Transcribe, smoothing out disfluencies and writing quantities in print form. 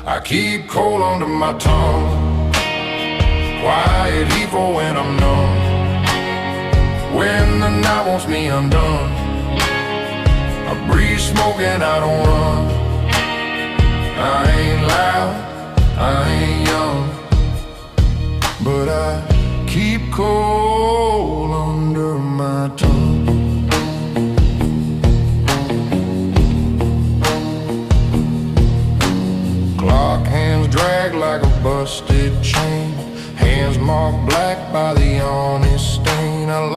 I keep cold under my tongue, quiet evil when I'm numb. When the night wants me undone, I breathe smoke and I don't run. I ain't loud, I ain't young, but I keep cold under my tongue. Clock hands drag like a busted chain, hands marked black by the honest stain.